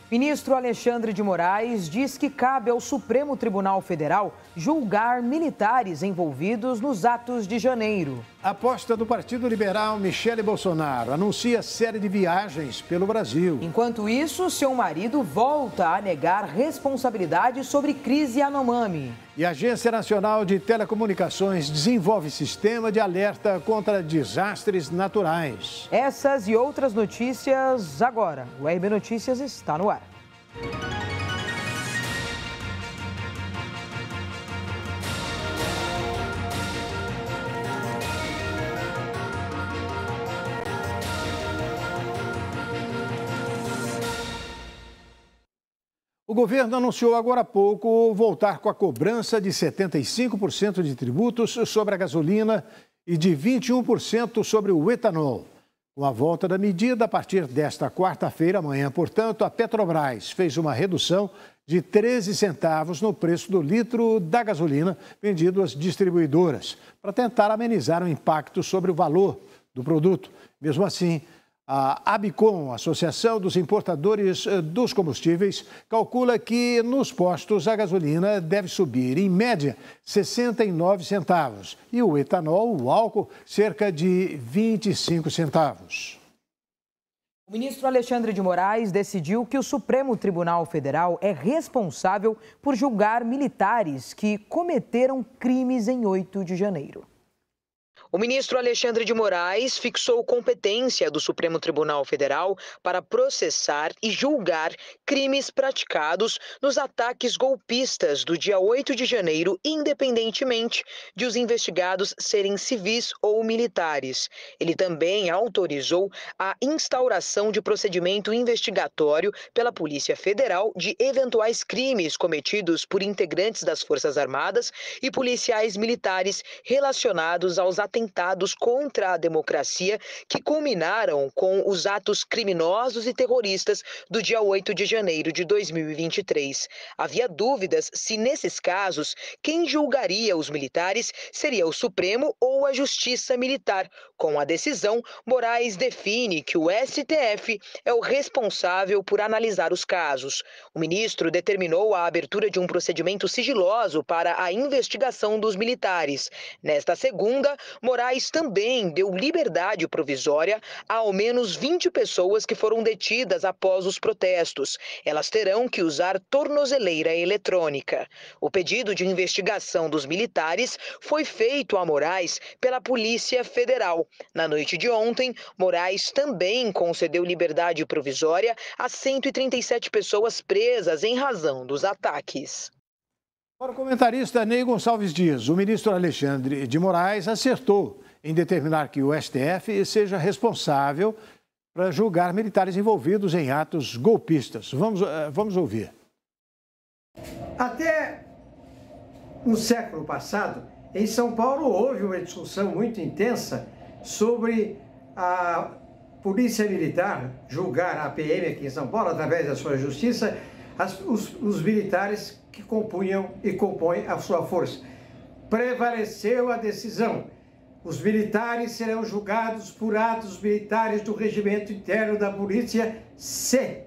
Ministro Alexandre de Moraes diz que cabe ao Supremo Tribunal Federal julgar militares envolvidos nos atos de janeiro. A aposta do Partido Liberal, Michele Bolsonaro, anuncia série de viagens pelo Brasil. Enquanto isso, seu marido volta a negar responsabilidade sobre crise Yanomami. E a Agência Nacional de Telecomunicações desenvolve sistema de alerta contra desastres naturais. Essas e outras notícias agora. O RB Notícias está no ar. O governo anunciou agora há pouco voltar com a cobrança de 75% de tributos sobre a gasolina e de 21% sobre o etanol. Com a volta da medida, a partir desta quarta-feira, amanhã, portanto, a Petrobras fez uma redução de 13 centavos no preço do litro da gasolina vendido às distribuidoras, para tentar amenizar o impacto sobre o valor do produto. Mesmo assim, a ABICOM, Associação dos Importadores dos Combustíveis, calcula que nos postos a gasolina deve subir, em média, 69 centavos e o etanol, o álcool, cerca de 25 centavos. O ministro Alexandre de Moraes decidiu que o Supremo Tribunal Federal é responsável por julgar militares que cometeram crimes em 8 de janeiro. O ministro Alexandre de Moraes fixou competência do Supremo Tribunal Federal para processar e julgar crimes praticados nos ataques golpistas do dia 8 de janeiro, independentemente de os investigados serem civis ou militares. Ele também autorizou a instauração de procedimento investigatório pela Polícia Federal de eventuais crimes cometidos por integrantes das Forças Armadas e policiais militares relacionados aos atentados contra a democracia que culminaram com os atos criminosos e terroristas do dia 8 de janeiro de 2023. Havia dúvidas se, nesses casos, quem julgaria os militares seria o Supremo ou a Justiça Militar. Com a decisão, Moraes define que o STF é o responsável por analisar os casos. O ministro determinou a abertura de um procedimento sigiloso para a investigação dos militares. Nesta segunda, Moraes também deu liberdade provisória a ao menos 20 pessoas que foram detidas após os protestos. Elas terão que usar tornozeleira eletrônica. O pedido de investigação dos militares foi feito a Moraes pela Polícia Federal. Na noite de ontem, Moraes também concedeu liberdade provisória a 137 pessoas presas em razão dos ataques. Para o comentarista Ney Gonçalves Dias, o ministro Alexandre de Moraes acertou em determinar que o STF seja responsável para julgar militares envolvidos em atos golpistas. Vamos ouvir. Até no século passado, em São Paulo, houve uma discussão muito intensa sobre a Polícia Militar julgar a PM aqui em São Paulo, através da sua justiça, os militares que compunham e compõem a sua força. Prevaleceu a decisão. Os militares serão julgados por atos militares do regimento interno da polícia se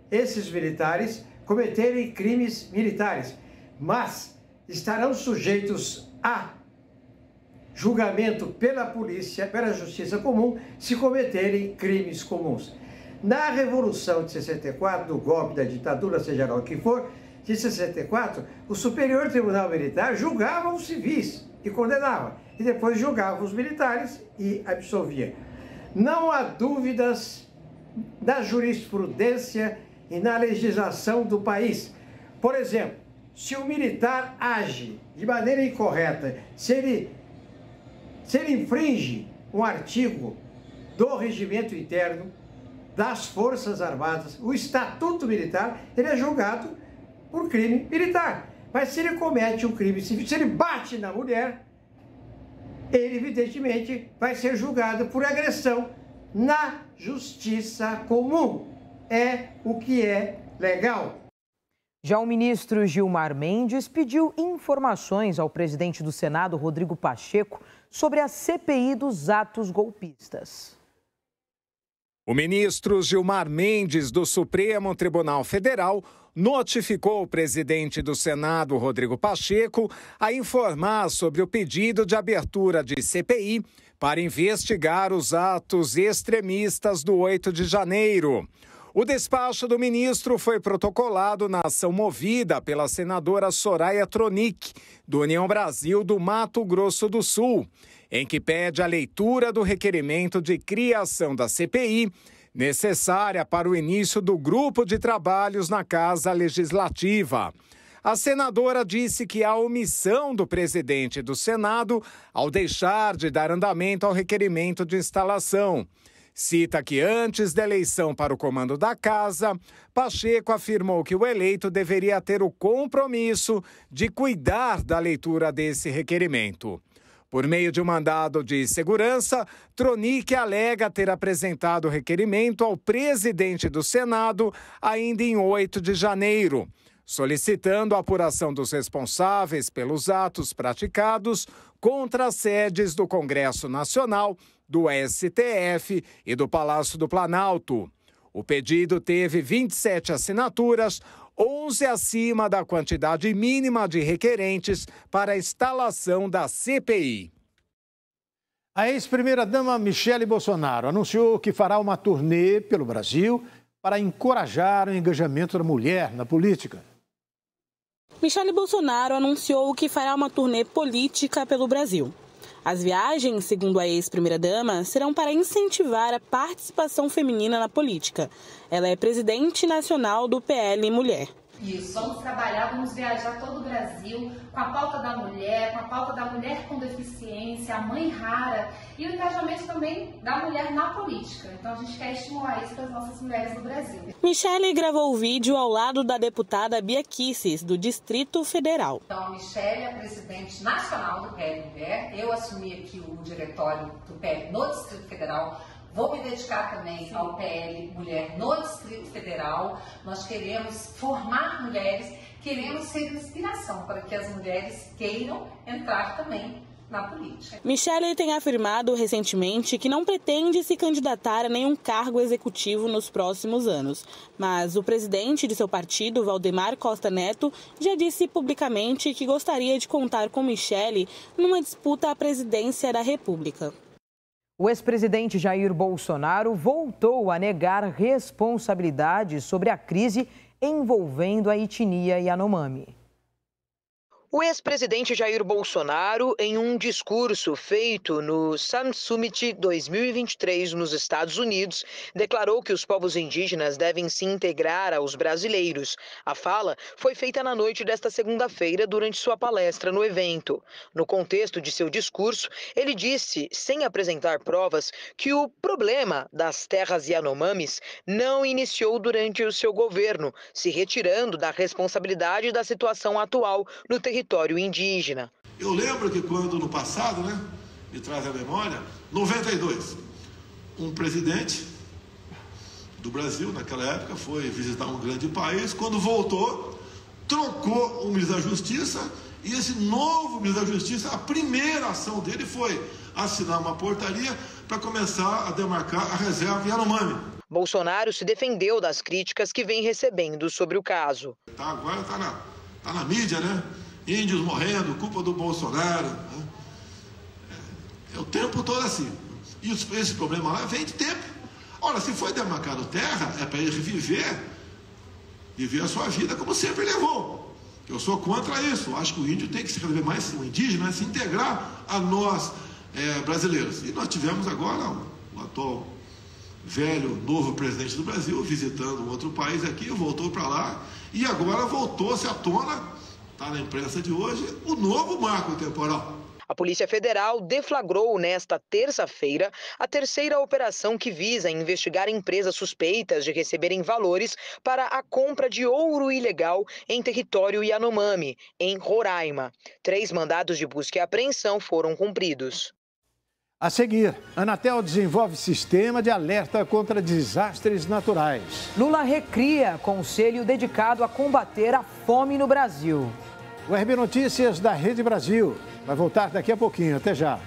esses militares cometerem crimes militares, mas estarão sujeitos a julgamento pela polícia, pela justiça comum, se cometerem crimes comuns. Na Revolução de 64, do golpe da ditadura, seja lá o que for, de 64, o Superior Tribunal Militar julgava os civis e condenava, e depois julgava os militares e absolvia. Não há dúvidas na jurisprudência e na legislação do país. Por exemplo, se o militar age de maneira incorreta, se ele infringe um artigo do regimento interno das Forças Armadas, o Estatuto Militar, ele é julgado por crime militar. Mas se ele comete um crime civil, se ele bate na mulher, ele evidentemente vai ser julgado por agressão na justiça comum. É o que é legal. Já o ministro Gilmar Mendes pediu informações ao presidente do Senado, Rodrigo Pacheco, sobre a CPI dos atos golpistas. O ministro Gilmar Mendes, do Supremo Tribunal Federal, notificou o presidente do Senado, Rodrigo Pacheco, a informar sobre o pedido de abertura de CPI para investigar os atos extremistas do 8 de janeiro. O despacho do ministro foi protocolado na ação movida pela senadora Soraya Tronic, do União Brasil do Mato Grosso do Sul, em que pede a leitura do requerimento de criação da CPI, necessária para o início do grupo de trabalhos na Casa Legislativa. A senadora disse que a omissão do presidente do Senado ao deixar de dar andamento ao requerimento de instalação. Cita que antes da eleição para o comando da casa, Pacheco afirmou que o eleito deveria ter o compromisso de cuidar da leitura desse requerimento. Por meio de um mandado de segurança, Tronic alega ter apresentado o requerimento ao presidente do Senado ainda em 8 de janeiro, solicitando a apuração dos responsáveis pelos atos praticados contra as sedes do Congresso Nacional, do STF e do Palácio do Planalto. O pedido teve 27 assinaturas, 11 acima da quantidade mínima de requerentes para a instalação da CPI. A ex-primeira-dama Michele Bolsonaro anunciou que fará uma turnê pelo Brasil para encorajar o engajamento da mulher na política. Michele Bolsonaro anunciou que fará uma turnê política pelo Brasil. As viagens, segundo a ex-primeira-dama, serão para incentivar a participação feminina na política. Ela é presidente nacional do PL Mulher. Isso, vamos trabalhar, vamos viajar todo o Brasil com a pauta da mulher, com a pauta da mulher com deficiência, a mãe rara e o engajamento também da mulher na política. Então a gente quer estimular isso para as nossas mulheres do Brasil. Michele gravou o vídeo ao lado da deputada Bia Kicis, do Distrito Federal. Então a Michele é presidente nacional do PL Mulher, eu assumi aqui o diretório do PL no Distrito Federal. Vou me dedicar também ao PL Mulher no Distrito Federal. Nós queremos formar mulheres, queremos ser inspiração para que as mulheres queiram entrar também na política. Michele tem afirmado recentemente que não pretende se candidatar a nenhum cargo executivo nos próximos anos. Mas o presidente de seu partido, Valdemar Costa Neto, já disse publicamente que gostaria de contar com Michele numa disputa à presidência da República. O ex-presidente Jair Bolsonaro voltou a negar responsabilidades sobre a crise envolvendo a etnia Yanomami. O ex-presidente Jair Bolsonaro, em um discurso feito no Sun Summit 2023 nos Estados Unidos, declarou que os povos indígenas devem se integrar aos brasileiros. A fala foi feita na noite desta segunda-feira durante sua palestra no evento. No contexto de seu discurso, ele disse, sem apresentar provas, que o problema das terras Yanomamis não iniciou durante o seu governo, se retirando da responsabilidade da situação atual no território indígena. Eu lembro que quando no passado, me traz a memória, 92, um presidente do Brasil, naquela época, foi visitar um grande país, quando voltou, trocou o ministro da Justiça, e esse novo ministro da Justiça, a primeira ação dele foi assinar uma portaria para começar a demarcar a reserva Yanomami. Bolsonaro se defendeu das críticas que vem recebendo sobre o caso. Agora tá na mídia, Índios morrendo, culpa do Bolsonaro. É o tempo todo assim. E esse problema lá vem de tempo. Ora, se foi demarcado terra, é para ele viver a sua vida como sempre levou. Eu sou contra isso. Acho que o índio tem que se resolver mais, o indígena, se integrar a nós brasileiros. E nós tivemos agora o atual velho, novo presidente do Brasil visitando um outro país aqui, voltou para lá e agora voltou-se à tona. Está na imprensa de hoje, o novo marco temporal. A Polícia Federal deflagrou nesta terça-feira a terceira operação que visa investigar empresas suspeitas de receberem valores para a compra de ouro ilegal em território Yanomami, em Roraima. 3 mandados de busca e apreensão foram cumpridos. A seguir, a Anatel desenvolve sistema de alerta contra desastres naturais. Lula recria conselho dedicado a combater a fome no Brasil. O RB Notícias da Rede Brasil vai voltar daqui a pouquinho. Até já.